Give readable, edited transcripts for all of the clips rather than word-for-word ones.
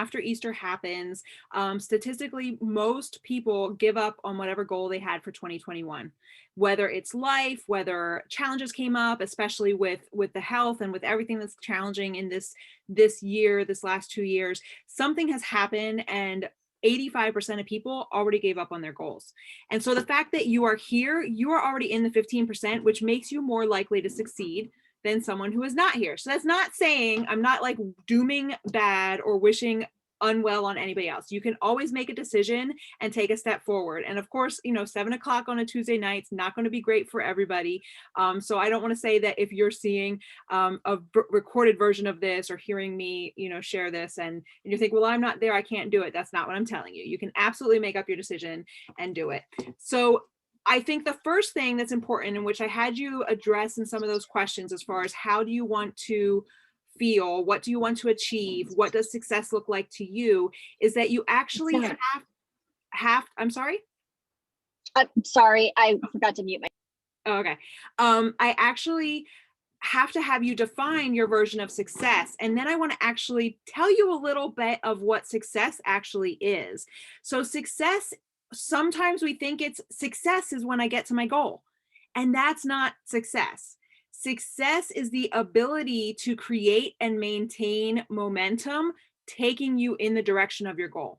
after Easter happens, statistically, most people give up on whatever goal they had for 2021, whether it's life, whether challenges came up, especially with the health and with everything that's challenging in this year, this last 2 years, something has happened, and 85% of people already gave up on their goals. And so the fact that you are here, you are already in the 15%, which makes you more likely to succeed than someone who is not here. So that's not saying, I'm not like dooming bad or wishing unwell on anybody else. You can always make a decision and take a step forward. And of course, 7 o'clock on a Tuesday night's not going to be great for everybody. So I don't want to say that if you're seeing a recorded version of this or hearing me, share this and you think, well, I'm not there, I can't do it. That's not what I'm telling you. You can absolutely make up your decision and do it. So I think the first thing that's important, in which I had you address in some of those questions, as far as how do you want to feel, what do you want to achieve, what does success look like to you, is that you actually I'm sorry? I'm sorry, I forgot to mute my. Oh, okay. I actually have to have you define your version of success. And then I want to actually tell you a little bit of what success actually is. So success, sometimes we think it's success is when I get to my goal. And that's not success. Success is the ability to create and maintain momentum, taking you in the direction of your goal.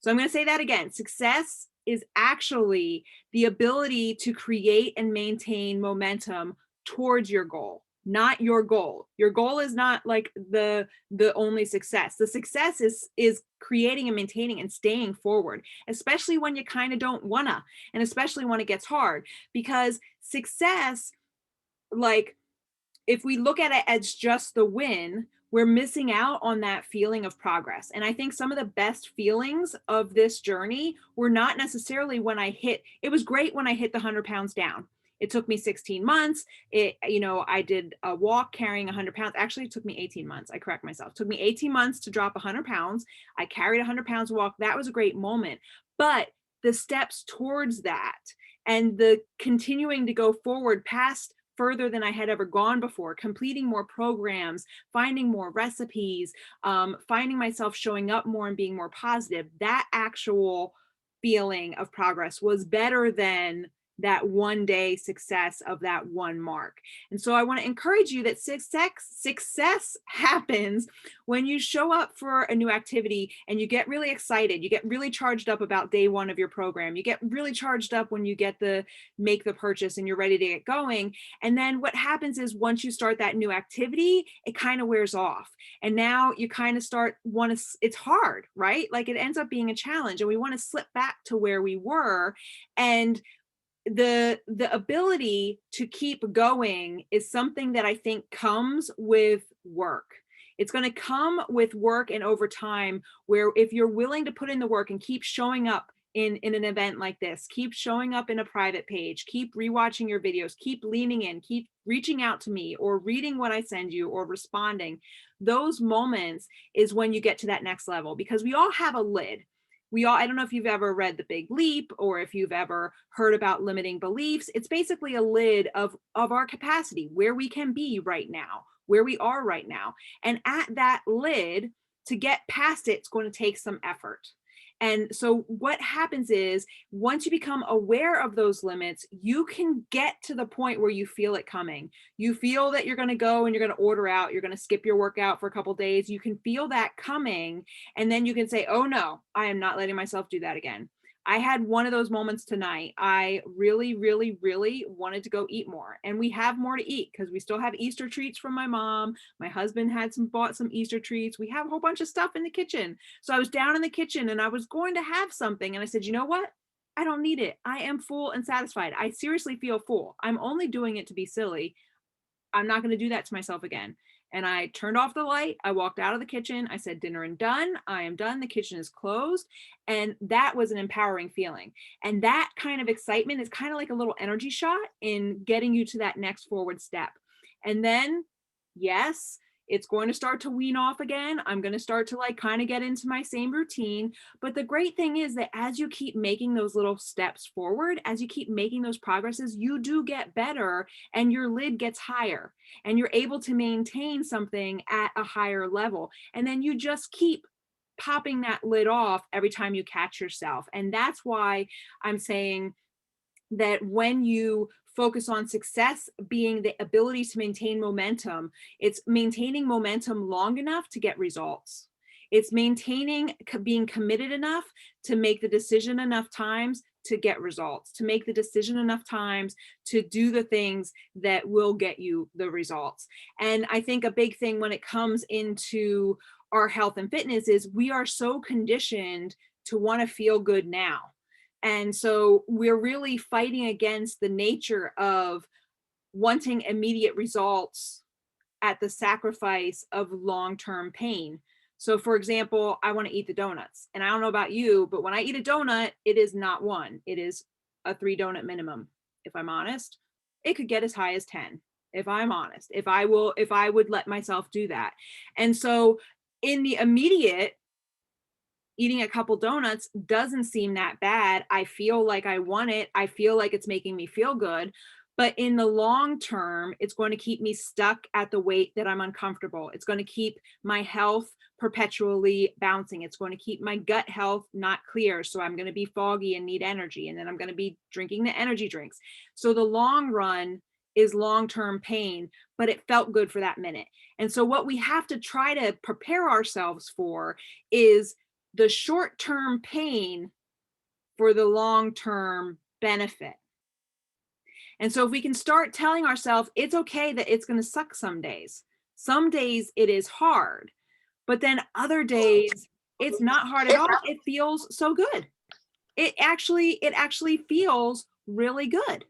So I'm going to say that again. Success is actually the ability to create and maintain momentum towards your goal, not your goal. Your goal is not like the only success. The success is creating and maintaining and staying forward, especially when you kind of don't wanna, and especially when it gets hard, because success, like, if we look at it as just the win, we're missing out on that feeling of progress. And I think some of the best feelings of this journey were not necessarily when it was great when I hit the 100 pounds down. It took me 16 months. I did a walk carrying 100 pounds. Actually, it took me 18 months. I correct myself. It took me 18 months to drop 100 pounds. I carried 100 pounds walk. That was a great moment. But the steps towards that and the continuing to go forward past further than I had ever gone before, completing more programs, finding more recipes, finding myself showing up more and being more positive, that actual feeling of progress was better than that one day success of that one mark. And so I want to encourage you that success happens when you show up for a new activity and you get really excited, you get really charged up about day one of your program, you get really charged up when you make the purchase and you're ready to get going. And then what happens is, once you start that new activity, it kind of wears off. And now you kind of it's hard, right? Like, it ends up being a challenge, and we want to slip back to where we were. And the ability to keep going is something that I think comes with work. It's going to come with work and over time, where if you're willing to put in the work and keep showing up in an event like this, keep showing up in a private page, keep rewatching your videos, keep leaning in, keep reaching out to me or reading what I send you or responding, those moments is when you get to that next level, because we all have a lid. I don't know if you've ever read The Big Leap or if you've ever heard about limiting beliefs. It's basically a lid of our capacity, where we can be right now, where we are right now. And at that lid, to get past it, it's going to take some effort. And so what happens is, once you become aware of those limits, you can get to the point where you feel it coming. You feel that you're going to go and you're going to order out, you're going to skip your workout for a couple of days. You can feel that coming. And then you can say, oh no, I am not letting myself do that again. I had one of those moments tonight. I really, really, really wanted to go eat more. And we have more to eat because we still have Easter treats from my mom. My husband bought some Easter treats. We have a whole bunch of stuff in the kitchen. So I was down in the kitchen and I was going to have something. And I said, you know what? I don't need it. I am full and satisfied. I seriously feel full. I'm only doing it to be silly. I'm not going to do that to myself again. And I turned off the light. I walked out of the kitchen. I said, dinner and done. I am done. The kitchen is closed. And that was an empowering feeling. And that kind of excitement is kind of like a little energy shot in getting you to that next forward step. And then, yes, it's going to start to wean off again. I'm going to start to kind of get into my same routine. But the great thing is that as you keep making those little steps forward, as you keep making those progresses, you do get better and your lid gets higher and you're able to maintain something at a higher level. And then you just keep popping that lid off every time you catch yourself. And that's why I'm saying that when you focus on success being the ability to maintain momentum, it's maintaining momentum long enough to get results. It's maintaining being committed enough to make the decision enough times to get results, to make the decision enough times to do the things that will get you the results. And I think a big thing when it comes into our health and fitness is we are so conditioned to want to feel good now. And so we're really fighting against the nature of wanting immediate results at the sacrifice of long-term pain. So for example, I want to eat the donuts. And I don't know about you, but when I eat a donut, it is not one. It is a 3 donut minimum. If I'm honest, it could get as high as 10. If I'm honest, if I would let myself do that. And so in the immediate, eating a couple donuts doesn't seem that bad. I feel like I want it. I feel like it's making me feel good. But in the long term, it's going to keep me stuck at the weight that I'm uncomfortable. It's going to keep my health perpetually bouncing. It's going to keep my gut health not clear. So I'm going to be foggy and need energy. And then I'm going to be drinking the energy drinks. So the long run is long-term pain, but it felt good for that minute. And so what we have to try to prepare ourselves for is the short-term pain for the long-term benefit. And so if we can start telling ourselves it's okay that it's going to suck some days it is hard, but then other days it's not hard at all. It feels so good. It actually feels really good.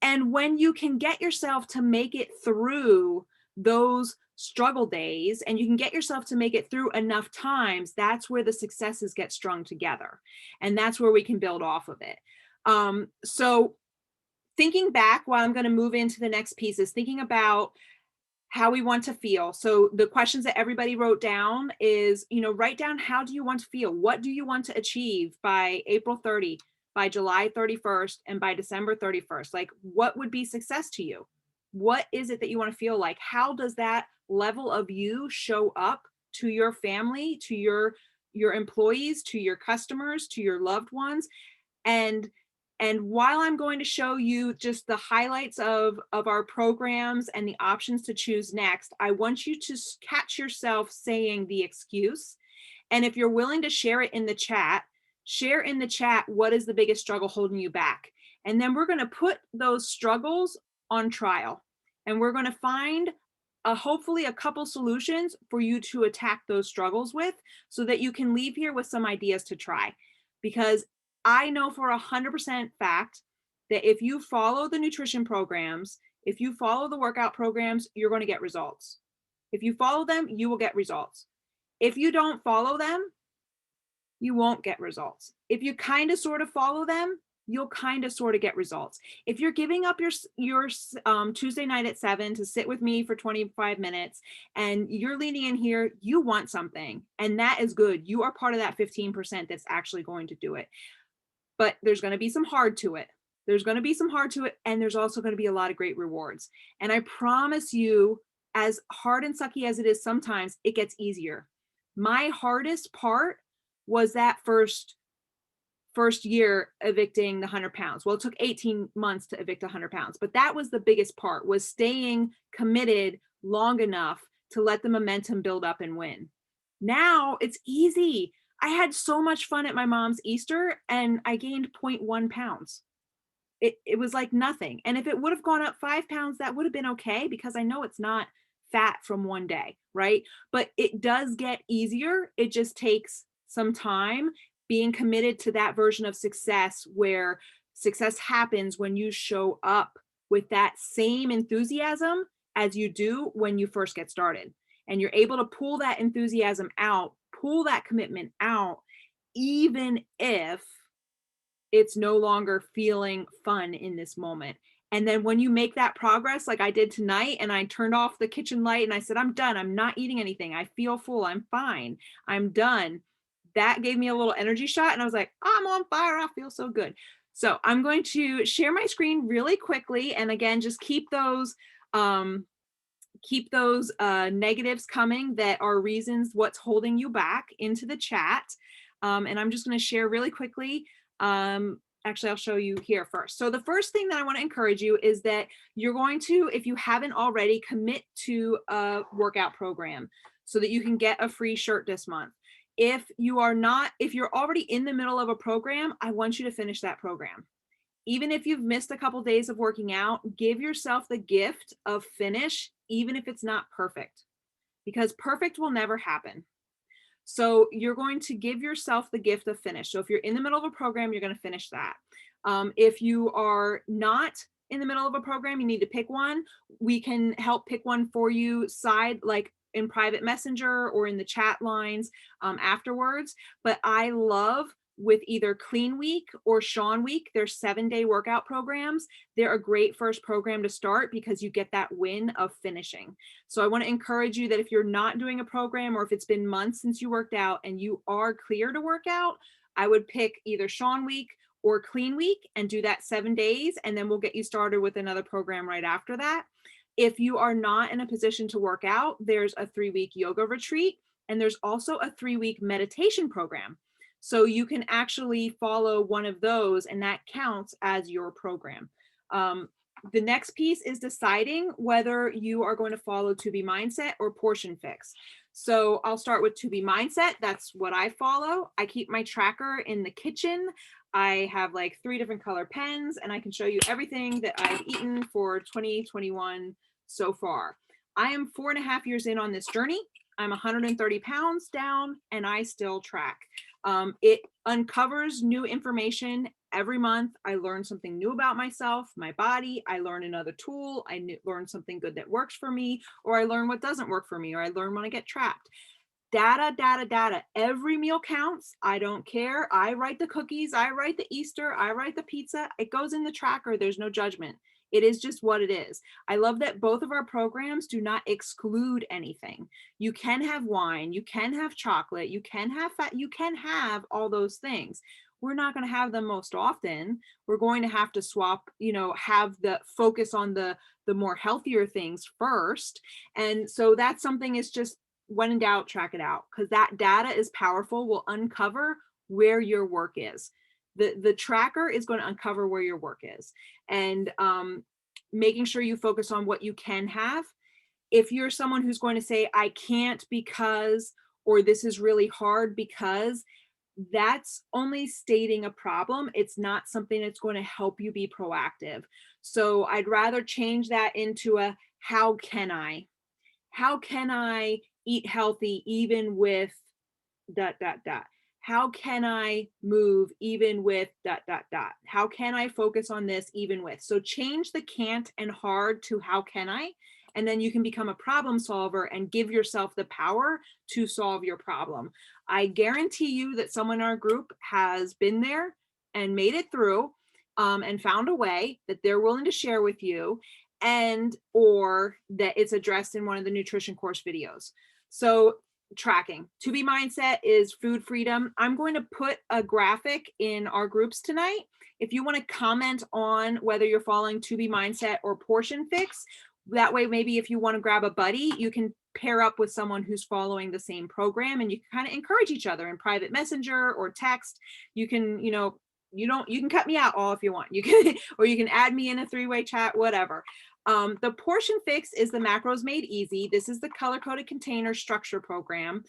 And when you can get yourself to make it through those struggle days and you can get yourself to make it through enough times, that's where the successes get strung together. And that's where we can build off of it. So thinking back, while I'm going to move into the next piece, is thinking about how we want to feel. So the questions that everybody wrote down is, write down, how do you want to feel? What do you want to achieve by April 30, by July 31st, and by December 31st? Like, what would be success to you? What is it that you want to feel like? How does that level of you show up to your family, to your employees, to your customers, to your loved ones? And while I'm going to show you just the highlights of our programs and the options to choose next, I want you to catch yourself saying the excuse. And if you're willing to share it in the chat, share in the chat what is the biggest struggle holding you back. And then we're going to put those struggles on trial. And we're going to find hopefully a couple solutions for you to attack those struggles with so that you can leave here with some ideas to try. Because I know for 100% fact that if you follow the nutrition programs, if you follow the workout programs, you're going to get results. If you follow them, you will get results. If you don't follow them, you won't get results. If you kind of sort of follow them, you'll kind of sort of get results. If you're giving up your Tuesday night at 7 to sit with me for 25 minutes and you're leaning in here, you want something, and that is good. You are part of that 15% that's actually going to do it. But there's going to be some hard to it. There's going to be some hard to it. And there's also going to be a lot of great rewards. And I promise you, as hard and sucky as it is sometimes, it gets easier. My hardest part was that first year evicting the 100 pounds. Well, it took 18 months to evict 100 pounds, but that was the biggest part, was staying committed long enough to let the momentum build up and win. Now it's easy. I had so much fun at my mom's Easter and I gained 0.1 pounds. It was like nothing. And if it would have gone up 5 pounds, that would have been okay, because I know it's not fat from one day, right? But it does get easier. It just takes some time being committed to that version of success, where success happens when you show up with that same enthusiasm as you do when you first get started. And you're able to pull that enthusiasm out, pull that commitment out, even if it's no longer feeling fun in this moment. And then when you make that progress, like I did tonight, and I turned off the kitchen light and I said, I'm done. I'm not eating anything. I feel full. I'm fine. I'm done. That gave me a little energy shot. And I was like, I'm on fire. I feel so good. So I'm going to share my screen really quickly. And again, just keep those keep those negatives coming that are reasons what's holding you back into the chat. And I'm just going to share really quickly. Actually, I'll show you here first. So the first thing that I want to encourage you is that you're going to, if you haven't already, commit to a workout program so that you can get a free shirt this month. If you are not, if you're already in the middle of a program, I want you to finish that program. Even if you've missed a couple days of working out, give yourself the gift of finish, even if it's not perfect, because perfect will never happen. So you're going to give yourself the gift of finish. So if you're in the middle of a program, you're going to finish that. If you are not in the middle of a program, you need to pick one. We can help pick one for you side, like in private messenger or in the chat lines afterwards. But I love with either Clean Week or Sean Week, they're 7-day workout programs. They're a great first program to start because you get that win of finishing. So I want to encourage you that if you're not doing a program or if it's been months since you worked out and you are clear to work out, I would pick either Sean Week or Clean Week and do that 7 days. And then we'll get you started with another program right after that. If you are not in a position to work out, there's a 3-week yoga retreat. And there's also a 3-week meditation program. So you can actually follow one of those and that counts as your program. The next piece is deciding whether you are going to follow To Be Mindset or Portion Fix. So I'll start with To Be Mindset. That's what I follow. I keep my tracker in the kitchen. I have like 3 different color pens and I can show you everything that I've eaten for 2021 so far. I am 4.5 years in on this journey. I'm 130 pounds down and I still track. It uncovers new information every month. I learn something new about myself, my body. I learn another tool. Learn something good that works for me, or I learn what doesn't work for me, or I learn when I get trapped. Data, data, data. Every meal counts. I don't care. I write the cookies. I write the Easter. I write the pizza. It goes in the tracker. There's no judgment. It is just what it is. I love that both of our programs do not exclude anything. You can have wine, you can have chocolate, you can have fat, you can have all those things. We're not going to have them most often. We're going to have to swap, have the focus on the more healthier things first. And so that's something is just when in doubt, track it out, because that data is powerful, will uncover where your work is. The tracker is going to uncover where your work is, and making sure you focus on what you can have. If you're someone who's going to say, I can't because, or this is really hard because, that's only stating a problem. It's not something that's going to help you be proactive. So I'd rather change that into a, how can I? How can I eat healthy even with ... How can I move even with ... How can I focus on this even with? So change the can't and hard to how can I? And then you can become a problem solver and give yourself the power to solve your problem. I guarantee you that someone in our group has been there and made it through and found a way that they're willing to share with you, and or that it's addressed in one of the nutrition course videos. So tracking. To Be Mindset is food freedom. I'm going to put a graphic in our groups tonight. If you want to comment on whether you're following To Be Mindset or Portion Fix, that way maybe if you want to grab a buddy, you can pair up with someone who's following the same program and you can kind of encourage each other in private messenger or text. You can, you can cut me out all if you want. You can, or you can add me in a 3-way chat, whatever. The Portion Fix is the Macros Made Easy. This is the color-coded container structure program.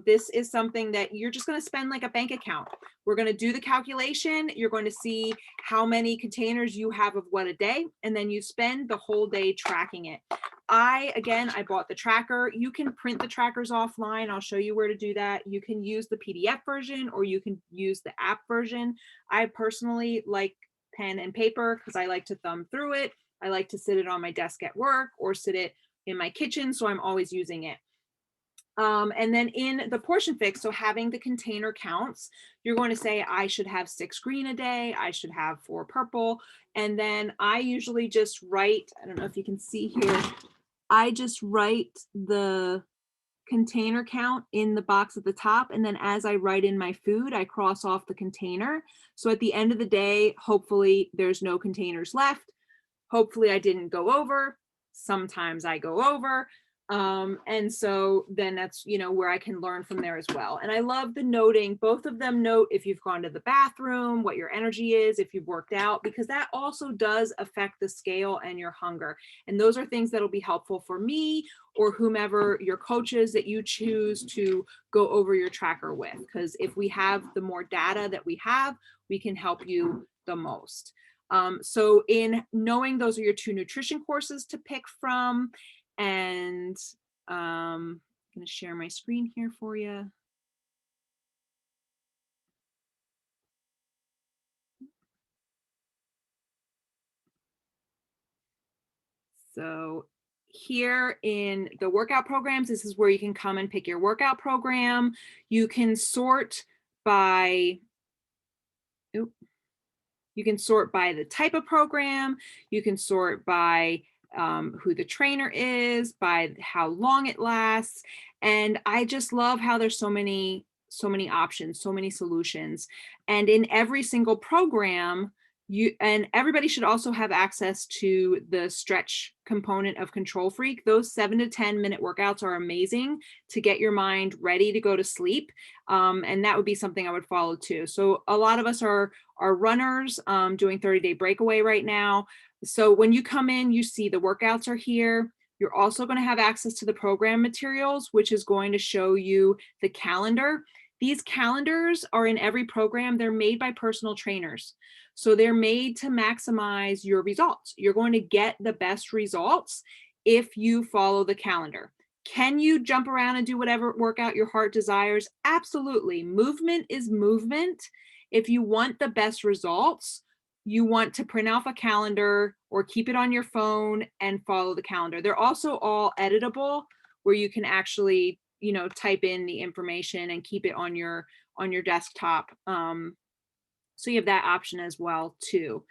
This is something that you're just going to spend like a bank account. We're going to do the calculation. You're going to see how many containers you have of what a day, and then you spend the whole day tracking it. I bought the tracker. You can print the trackers offline. I'll show you where to do that. You can use the PDF version or you can use the app version. I personally like pen and paper because I like to thumb through it. I like to sit it on my desk at work or sit it in my kitchen, so I'm always using it. And then in the Portion Fix, so having the container counts, you're going to say, I should have 6 green a day, I should have 4 purple. And then I usually just write, I don't know if you can see here, I just write the container count in the box at the top. And then as I write in my food, I cross off the container. So at the end of the day, hopefully there's no containers left. Hopefully I didn't go over. sometimes I go over. And so then that's, where I can learn from there as well. And I love the noting. Both of them note if you've gone to the bathroom, what your energy is, if you've worked out, because that also does affect the scale and your hunger. And those are things that'll be helpful for me or whomever your coaches that you choose to go over your tracker with. Because if we have the more data that we have, we can help you the most. So in knowing those are your 2 nutrition courses to pick from, and I'm going to share my screen here for you. So here in the workout programs, this is where you can come and pick your workout program. You can sort by, you can sort by the type of program. You can sort by who the trainer is, by how long it lasts. And I just love how there's so many options, so many solutions. And in every single program, and everybody should also have access to the stretch component of Control Freak. Those 7 to 10 minute workouts are amazing to get your mind ready to go to sleep. And that would be something I would follow too. So a lot of us are runners doing 30-day breakaway right now. So when you come in, you see the workouts are here. You're also going to have access to the program materials, which is going to show you the calendar. These calendars are in every program. They're made by personal trainers. So they're made to maximize your results. You're going to get the best results if you follow the calendar. Can you jump around and do whatever workout your heart desires? Absolutely. Movement is movement. If you want the best results, you want to print off a calendar or keep it on your phone and follow the calendar. They're also all editable where you can actually, type in the information and keep it on your desktop. So you have that option as well too.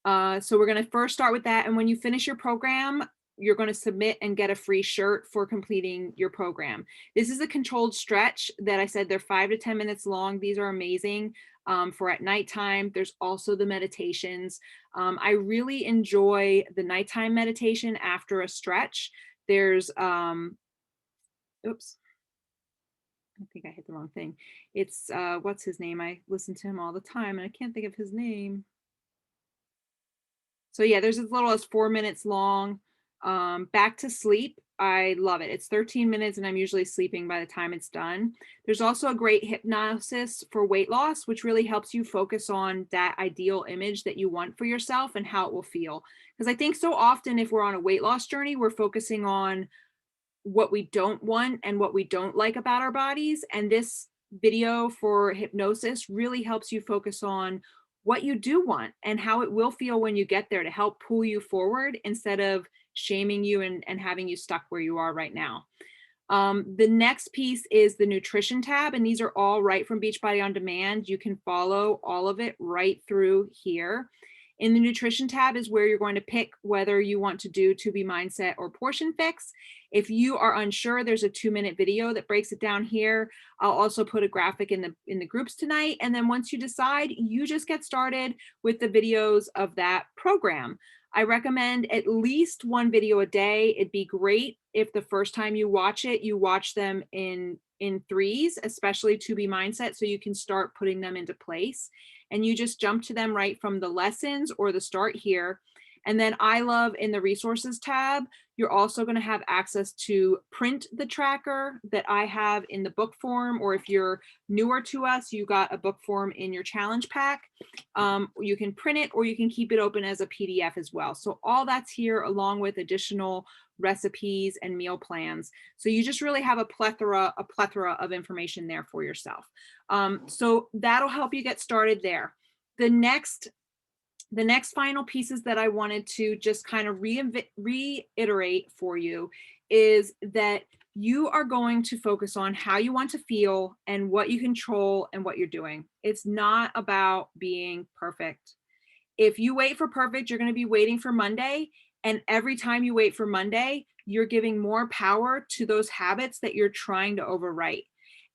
So we're going to first start with that. And when you finish your program, you're going to submit and get a free shirt for completing your program. This is a controlled stretch that I said they're 5 to 10 minutes long. These are amazing for at nighttime. There's also the meditations. I really enjoy the nighttime meditation after a stretch. There's, oops. I think I hit the wrong thing. It's, what's his name? I listen to him all the time and I can't think of his name. So yeah, there's as little as 4 minutes long. Back to sleep. I love it. It's 13 minutes and I'm usually sleeping by the time it's done. There's also a great hypnosis for weight loss, which really helps you focus on that ideal image that you want for yourself and how it will feel. Because I think so often if we're on a weight loss journey, we're focusing on what we don't want and what we don't like about our bodies. And this video for hypnosis really helps you focus on what you do want and how it will feel when you get there to help pull you forward instead of shaming you and having you stuck where you are right now. The next piece is the nutrition tab, and these are all right from Beachbody On Demand. You can follow all of it right through here. In the nutrition tab is where you're going to pick whether you want to do To Be Mindset or Portion Fix. If you are unsure, there's a 2-minute video that breaks it down here. I'll also put a graphic in the groups tonight. And then once you decide, you just get started with the videos of that program. I recommend at least 1 video a day. It'd be great if the first time you watch it, you watch them in threes, especially To Be Mindset, so you can start putting them into place. And you just jump to them right from the lessons or the start here. And then I love in the resources tab, you're also going to have access to print the tracker that I have in the book form, or if you're newer to us, you got a book form in your challenge pack. You can print it or you can keep it open as a PDF as well. So all that's here along with additional recipes and meal plans. So you just really have a plethora of information there for yourself. So that'll help you get started there. The next final pieces that I wanted to just kind of reiterate for you is that you are going to focus on how you want to feel and what you control and what you're doing. It's not about being perfect. If you wait for perfect, you're going to be waiting for Monday. And every time you wait for Monday, you're giving more power to those habits that you're trying to overwrite.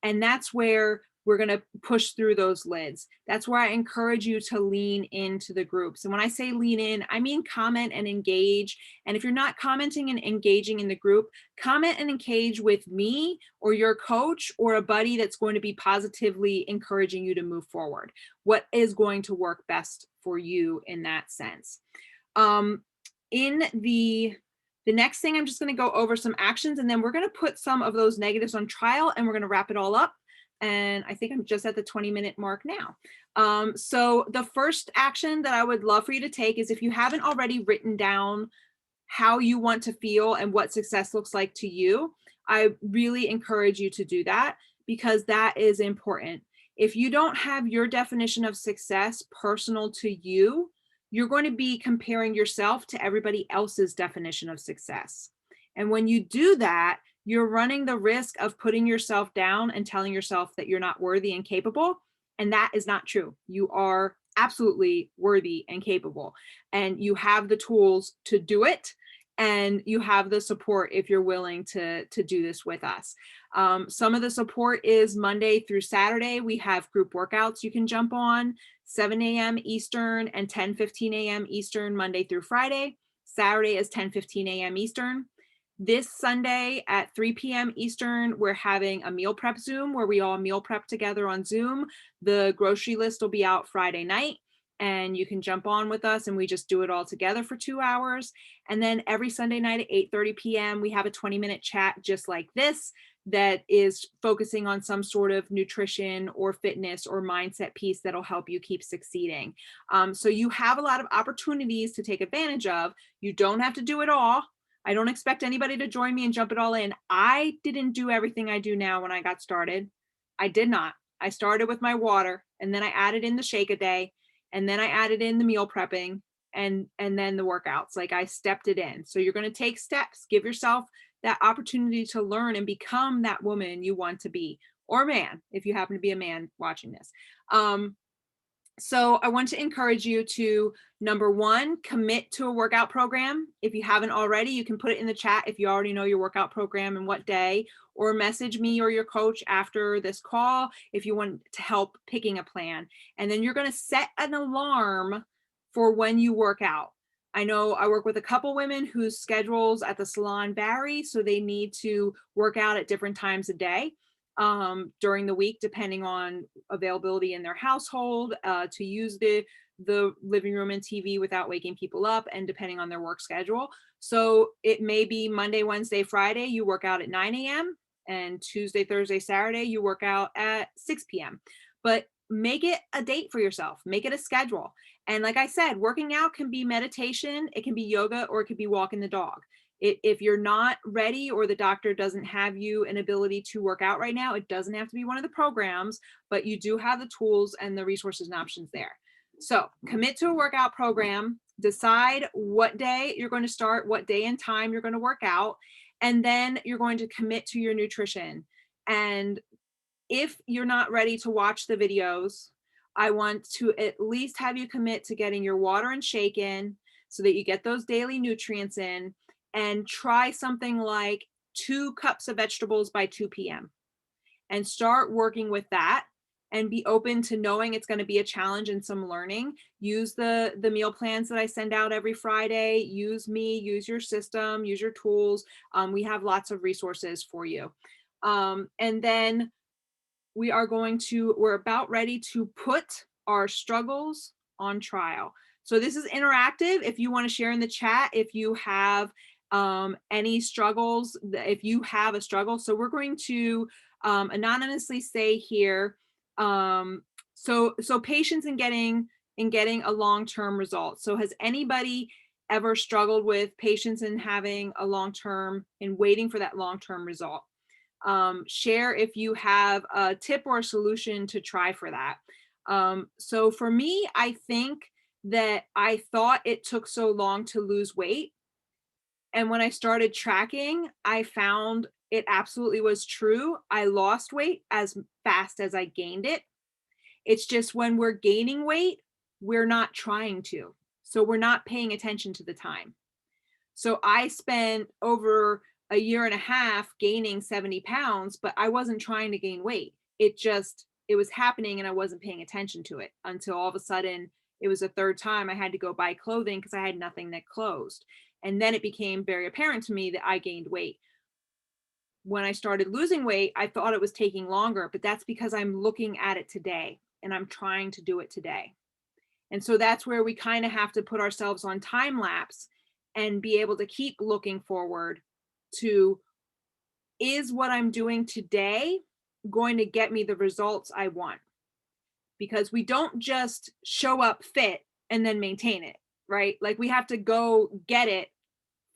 And that's where we're going to push through those lids. That's where I encourage you to lean into the groups. And when I say lean in, I mean comment and engage. And if you're not commenting and engaging in the group, comment and engage with me or your coach or a buddy that's going to be positively encouraging you to move forward. What is going to work best for you in that sense? In the next thing, I'm just going to go over some actions, and then we're going to put some of those negatives on trial, and we're going to wrap it all up. And I think I'm just at the 20-minute mark now. So the first action that I would love for you to take is, if you haven't already written down how you want to feel and what success looks like to you, I really encourage you to do that, because that is important. If you don't have your definition of success personal to you, you're going to be comparing yourself to everybody else's definition of success. And when you do that, you're running the risk of putting yourself down and telling yourself that you're not worthy and capable. And that is not true. You are absolutely worthy and capable, and you have the tools to do it. And you have the support if you're willing to do this with us. Some of the support is Monday through Saturday. We have group workouts you can jump on, 7 a.m. Eastern and 10:15 a.m. Eastern, Monday through Friday. Saturday is 10:15 a.m. Eastern. This Sunday at 3 p.m. Eastern, we're having a meal prep Zoom where we all meal prep together on Zoom. The grocery list will be out Friday night, and you can jump on with us and we just do it all together for 2 hours. And then every Sunday night at 8:30 p.m., we have a 20-minute chat just like this that is focusing on some sort of nutrition or fitness or mindset piece that'll help you keep succeeding. So you have a lot of opportunities to take advantage of. You don't have to do it all. I don't expect anybody to join me and jump it all in. I didn't do everything I do now when I got started. I did not. I started with my water, and then I added in the shake a day, and then I added in the meal prepping, and then the workouts. Like, I stepped it in. So you're going to take steps. Give yourself that opportunity to learn and become that woman you want to be, or man, if you happen to be a man watching this. So I want to encourage you to, number one, commit to a workout program. If you haven't already, you can put it in the chat if you already know your workout program and what day, or message me or your coach after this call if you want to help picking a plan. And then you're going to set an alarm for when you work out. I know I work with a couple women whose schedules at the salon vary, so they need to work out at different times a day during the week, depending on availability in their household, to use the living room and TV without waking people up, and depending on their work schedule. So it may be Monday, Wednesday, Friday, you work out at 9 a.m. and Tuesday, Thursday, Saturday, you work out at 6 p.m. But make it a date for yourself, make it a schedule. And like I said, working out can be meditation, it can be yoga, or it could be walking the dog. If you're not ready, or the doctor doesn't have you an ability to work out right now, it doesn't have to be one of the programs, but you do have the tools and the resources and options there. So commit to a workout program, decide what day you're going to start, what day and time you're going to work out, and then you're going to commit to your nutrition. And if you're not ready to watch the videos, I want to at least have you commit to getting your water and shake in so that you get those daily nutrients in, and try something like 2 cups of vegetables by 2 p.m. and start working with that, and be open to knowing it's going to be a challenge and some learning. Use the meal plans that I send out every Friday. Use me, use your system, use your tools. We have lots of resources for you. And then we're about ready to put our struggles on trial. So this is interactive. If you want to share in the chat, if you have any struggles, if you have a struggle. So we're going to anonymously say here, so patience in getting a long-term result. So has anybody ever struggled with patience in having a long-term and waiting for that long-term result? Share if you have a tip or a solution to try for that. So for me, I think that I thought it took so long to lose weight. And when I started tracking, I found it absolutely was true. I lost weight as fast as I gained it. It's just when we're gaining weight, we're not trying to. So we're not paying attention to the time. So I spent over a year and a half gaining 70 pounds, but I wasn't trying to gain weight. It it was happening and I wasn't paying attention to it until all of a sudden it was the third time I had to go buy clothing because I had nothing that closed. And then it became very apparent to me that I gained weight. When I started losing weight, I thought it was taking longer, but that's because I'm looking at it today and I'm trying to do it today. And so that's where we kind of have to put ourselves on time lapse and be able to keep looking forward to, is what I'm doing today going to get me the results I want? Because we don't just show up fit and then maintain it, right? Like we have to go get it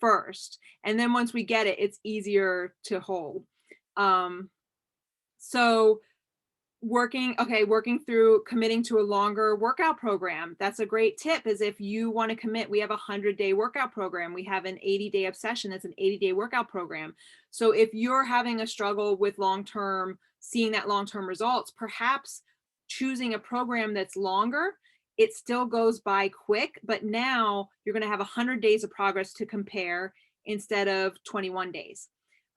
first. And then once we get it, it's easier to hold. Um, so working through committing to a longer workout program. That's a great tip, is if you want to commit, we have a 100-day workout program. We have an 80-day obsession. That's an 80-day workout program. So if you're having a struggle with seeing that long-term results, perhaps choosing a program that's longer, it still goes by quick, but now you're going to have 100 days of progress to compare instead of 21 days.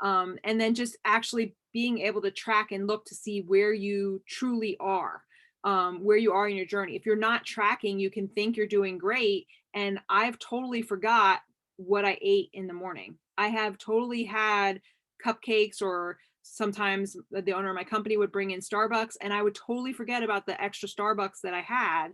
And then just actually being able to track and look to see where you truly are, where you are in your journey. If you're not tracking, you can think you're doing great. And I've totally forgot what I ate in the morning. I have totally had cupcakes, or sometimes the owner of my company would bring in Starbucks and I would totally forget about the extra Starbucks that I had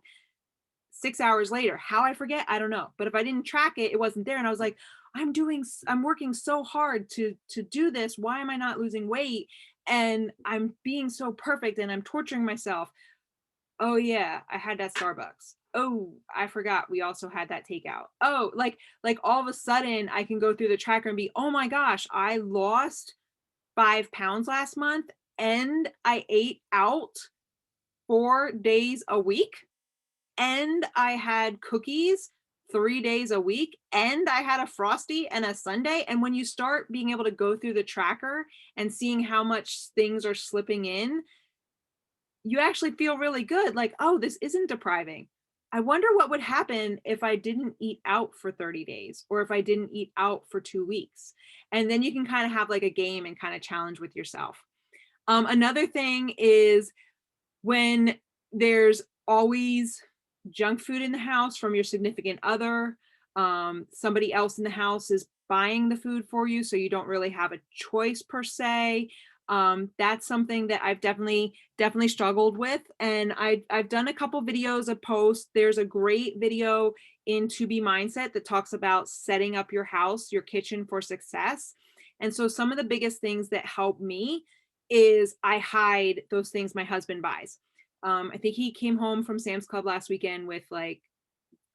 6 hours later. How I forget, I don't know. But if I didn't track it, it wasn't there. And I was like, I'm working so hard to do this. Why am I not losing weight? And I'm being so perfect and I'm torturing myself. Oh yeah, I had that Starbucks. Oh, I forgot we also had that takeout. Oh, like all of a sudden I can go through the tracker and be, oh my gosh, I lost 5 pounds last month and I ate out 4 days a week and I had cookies 3 days a week, and I had a Frosty and a Sunday. And when you start being able to go through the tracker and seeing how much things are slipping in, you actually feel really good. Like, oh, this isn't depriving. I wonder what would happen if I didn't eat out for 30 days or if I didn't eat out for 2 weeks. And then you can kind of have like a game and kind of challenge with yourself. Another thing is when there's always junk food in the house from your significant other, somebody else in the house is buying the food for you, so you don't really have a choice per se. That's something that I've definitely struggled with, and I've done a couple videos of posts. There's a great video in To Be Mindset that talks about setting up your house, your kitchen for success. And so some of the biggest things that help me is I hide those things my husband buys. I think he came home from Sam's Club last weekend with like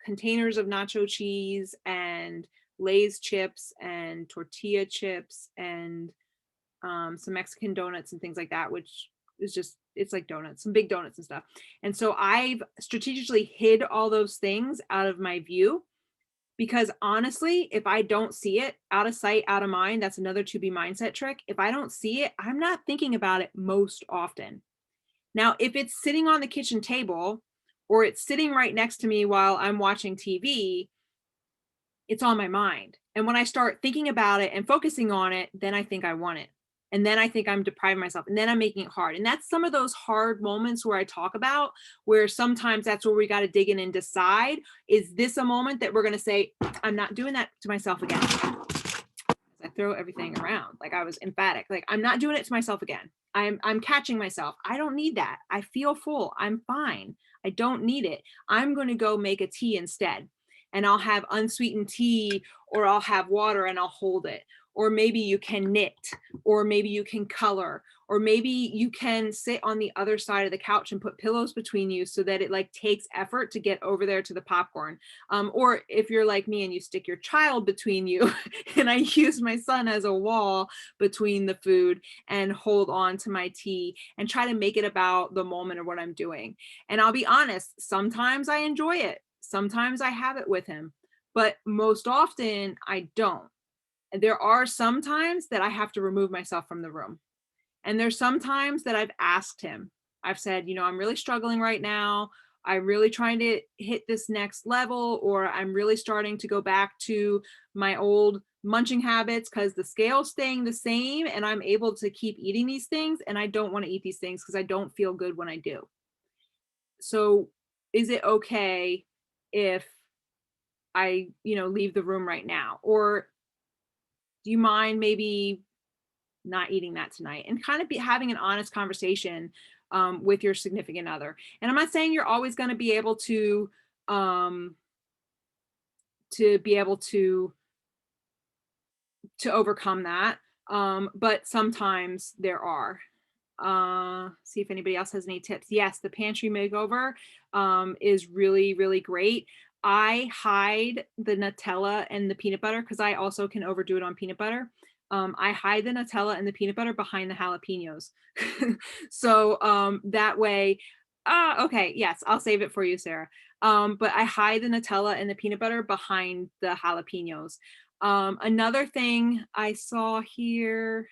containers of nacho cheese and Lay's chips and tortilla chips and some Mexican donuts and things like that, which is just, it's like donuts, some big donuts and stuff. And so I've strategically hid all those things out of my view, because honestly, if I don't see it, out of sight, out of mind, that's another To Be Mindset trick. If I don't see it, I'm not thinking about it most often. Now, if it's sitting on the kitchen table or it's sitting right next to me while I'm watching TV, it's on my mind. And when I start thinking about it and focusing on it, then I think I want it. And then I think I'm depriving myself, and then I'm making it hard. And that's some of those hard moments where I talk about, where sometimes that's where we got to dig in and decide, is this a moment that we're going to say, I'm not doing that to myself again? I throw everything around. Like I was emphatic. Like, I'm not doing it to myself again. I'm catching myself. I don't need that. I feel full. I'm fine. I don't need it. I'm going to go make a tea instead. And I'll have unsweetened tea, or I'll have water and I'll hold it. Or maybe you can knit, or maybe you can color, or maybe you can sit on the other side of the couch and put pillows between you so that it like takes effort to get over there to the popcorn. Or if you're like me and you stick your child between you, and I use my son as a wall between the food and hold on to my tea and try to make it about the moment of what I'm doing. And I'll be honest, sometimes I enjoy it. Sometimes I have it with him, but most often I don't. And there are some times that I have to remove myself from the room. And there's some times that I've asked him, I've said, I'm really struggling right now. I'm really trying to hit this next level, or I'm really starting to go back to my old munching habits because the scale's staying the same and I'm able to keep eating these things, and I don't want to eat these things because I don't feel good when I do. So is it okay if I, leave the room right now? Or do you mind maybe not eating that tonight? And kind of be having an honest conversation with your significant other. And I'm not saying you're always going to be able um, to be able to overcome that. But sometimes there are. See if anybody else has any tips. Yes, the pantry makeover is really, really great. I hide the Nutella and the peanut butter because I also can overdo it on peanut butter. I hide the Nutella and the peanut butter behind the jalapenos. So that way, okay, yes, I'll save it for you, Sarah. But I hide the Nutella and the peanut butter behind the jalapenos. Another thing I saw here,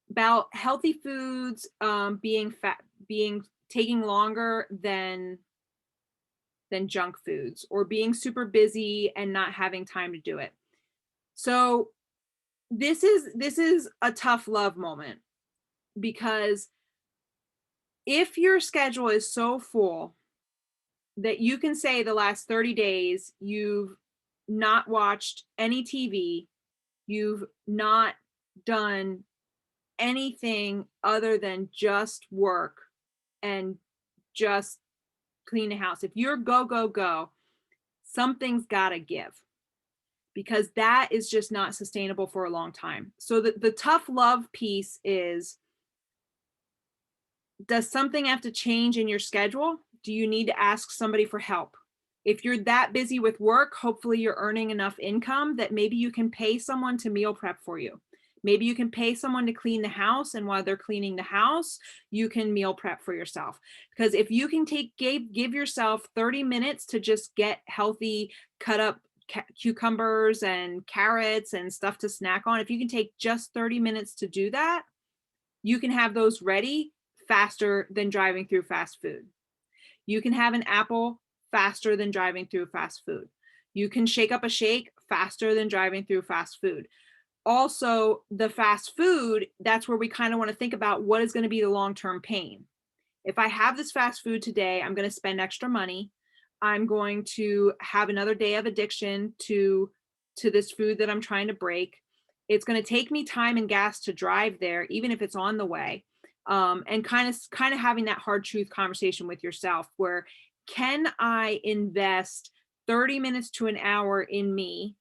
about healthy foods being taking longer than junk foods, or being super busy and not having time to do it. So this is a tough love moment, because if your schedule is so full that you can say the last 30 days you've not watched any TV, you've not done anything other than just work and just clean the house. If you're go, go, go, something's got to give, because that is just not sustainable for a long time. So the tough love piece is, does something have to change in your schedule? Do you need to ask somebody for help? If you're that busy with work, hopefully you're earning enough income that maybe you can pay someone to meal prep for you. Maybe you can pay someone to clean the house, and while they're cleaning the house, you can meal prep for yourself. Because if you can give yourself 30 minutes to just get healthy, cut up cucumbers and carrots and stuff to snack on, if you can take just 30 minutes to do that, you can have those ready faster than driving through fast food. You can have an apple faster than driving through fast food. You can shake up a shake faster than driving through fast food. Also, the fast food, that's where we kind of want to think about what is going to be the long-term pain. If I have this fast food today, I'm going to spend extra money. I'm going to have another day of addiction to this food that I'm trying to break. It's going to take me time and gas to drive there, even if it's on the way. And kind of having that hard truth conversation with yourself, where can I invest 30 minutes to an hour in me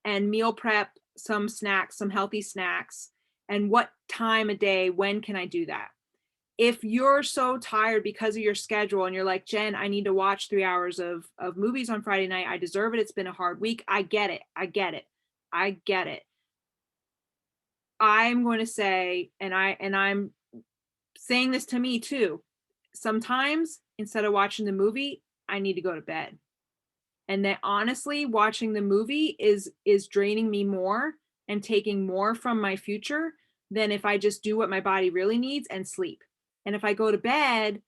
and meal prep some snacks, some healthy snacks, and what time a day, when can I do that? If you're so tired because of your schedule and you're like, Jen, I need to watch 3 hours of movies on Friday night, I deserve it, it's been a hard week, I get it, I get it, I get it. I'm going to say, and I'm saying this to me too, sometimes instead of watching the movie, I need to go to bed. And that honestly, watching the movie is draining me more and taking more from my future than if I just do what my body really needs and sleep. And if I go to bed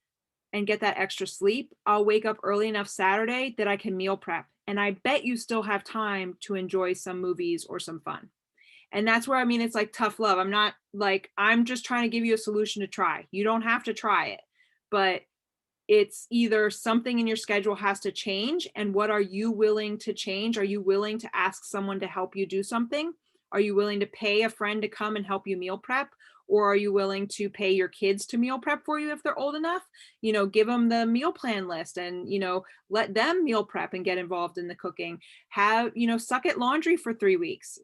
and get that extra sleep, I'll wake up early enough Saturday that I can meal prep. And I bet you still have time to enjoy some movies or some fun. And that's where, I mean, it's like tough love. I'm not like, I'm just trying to give you a solution to try. You don't have to try it, but it's either something in your schedule has to change, and what are you willing to change? Are you willing to ask someone to help you do something? Are you willing to pay a friend to come and help you meal prep? Or are you willing to pay your kids to meal prep for you if they're old enough? Give them the meal plan list and, let them meal prep and get involved in the cooking. Have, suck at laundry for 3 weeks.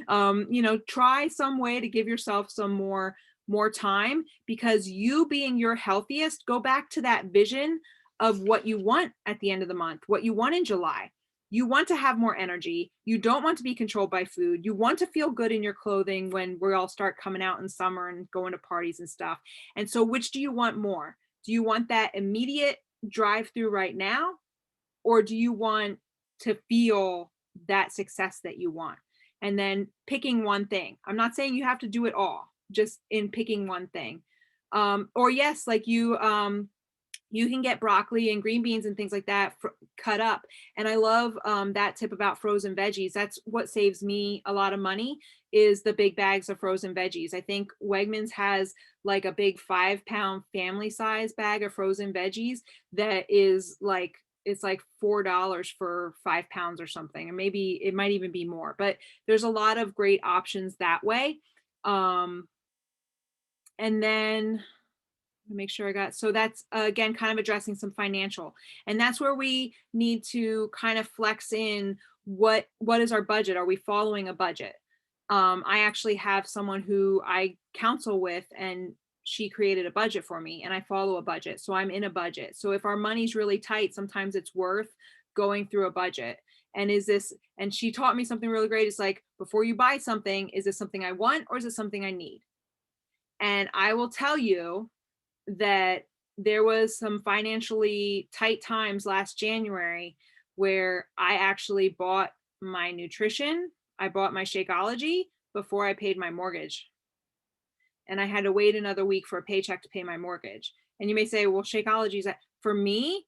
Try some way to give yourself some more time, because you being your healthiest, go back to that vision of what you want at the end of the month, what you want in July. You want to have more energy. You don't want to be controlled by food. You want to feel good in your clothing when we all start coming out in summer and going to parties and stuff. And so which do you want more? Do you want that immediate drive through right now? Or do you want to feel that success that you want? And then picking one thing. I'm not saying you have to do it all, just in picking one thing. Or yes, like You can get broccoli and green beans and things like that cut up. And I love that tip about frozen veggies. That's what saves me a lot of money is the big bags of frozen veggies. I think Wegmans has like a big 5 pound family size bag of frozen veggies that is like, it's like $4 for 5 pounds or something, or maybe it might even be more, but there's a lot of great options that way. Um, and then make sure I got, so that's again kind of addressing some financial, and that's where we need to kind of flex in what is our budget. Are we following a budget? I actually have someone who I counsel with, and she created a budget for me, and I follow a budget, so I'm in a budget. So if our money's really tight, sometimes it's worth going through a budget. And is this, and she taught me something really great. It's like, before you buy something, is this something I want or is it something I need? And I will tell you that there was some financially tight times last January where I actually bought my nutrition, I bought my Shakeology before I paid my mortgage. And I had to wait another week for a paycheck to pay my mortgage. And you may say, well, Shakeology is that for me,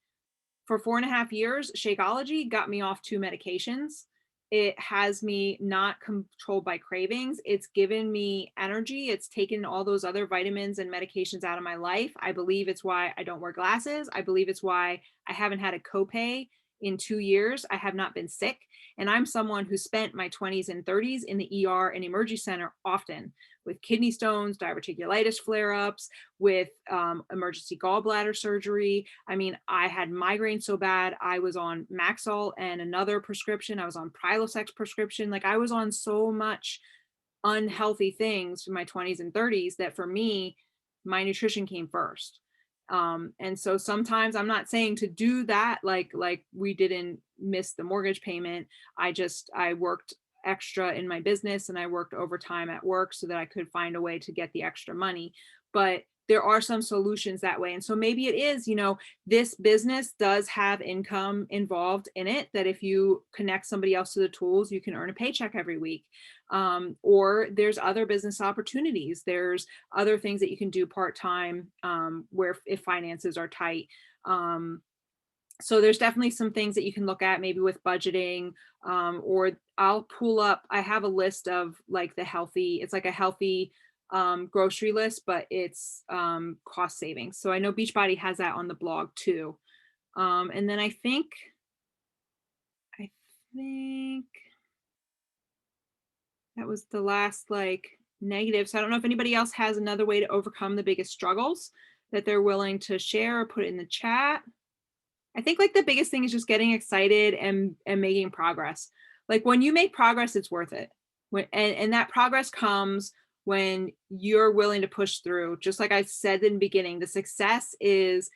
for 4.5 years, Shakeology got me off 2 medications. It has me not controlled by cravings. It's given me energy. It's taken all those other vitamins and medications out of my life. I believe it's why I don't wear glasses. I believe it's why I haven't had a copay in 2 years. I have not been sick. And I'm someone who spent my 20s and 30s in the ER and emergency center often with kidney stones, diverticulitis flare ups, with emergency gallbladder surgery. I mean, I had migraine so bad. I was on Maxol and another prescription. I was on Prilosec prescription. Like, I was on so much unhealthy things for my 20s and 30s that for me, my nutrition came first. And so sometimes, I'm not saying to do that like we didn't miss the mortgage payment. I worked extra in my business and I worked overtime at work so that I could find a way to get the extra money. But there are some solutions that way. And so maybe it is, this business does have income involved in it, that if you connect somebody else to the tools, you can earn a paycheck every week. Or there's other business opportunities. There's other things that you can do part-time, where if finances are tight. So there's definitely some things that you can look at, maybe with budgeting, or I have a list of like it's like a healthy grocery list, but it's cost savings. So I know Beachbody has that on the blog too. And then I think that was the last like negative. So I don't know if anybody else has another way to overcome the biggest struggles that they're willing to share or put in the chat. I think like the biggest thing is just getting excited and making progress. Like, when you make progress, it's worth it. And that progress comes when you're willing to push through. Just like I said in the beginning, the success is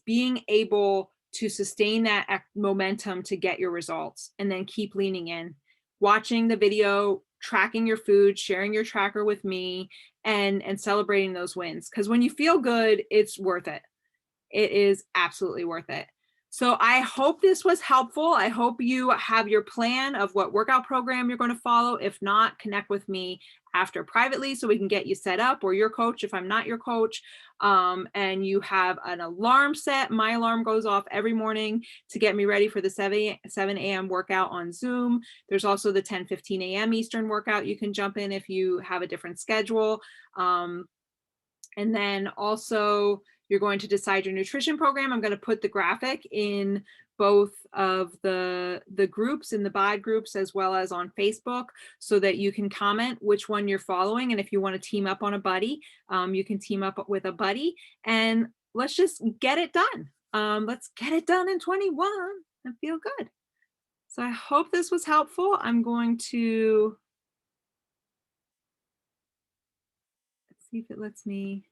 being able to sustain that momentum to get your results and then keep leaning in, watching the video, tracking your food, sharing your tracker with me, and celebrating those wins. Because when you feel good, it's worth it. It is absolutely worth it. So I hope this was helpful. I hope you have your plan of what workout program you're going to follow. If not, connect with me after privately so we can get you set up, or your coach if I'm not your coach. And you have an alarm set. My alarm goes off every morning to get me ready for the 7 a.m. workout on Zoom. There's also the 10:15 a.m. Eastern workout you can jump in if you have a different schedule. And then also, you're going to decide your nutrition program. I'm going to put the graphic in both of the groups, in the BOD groups, as well as on Facebook, so that you can comment which one you're following. And if you want to team up on a buddy, you can team up with a buddy, and let's just get it done. Let's get it done in 21 and feel good. So I hope this was helpful. I'm going to, let's see if it lets me.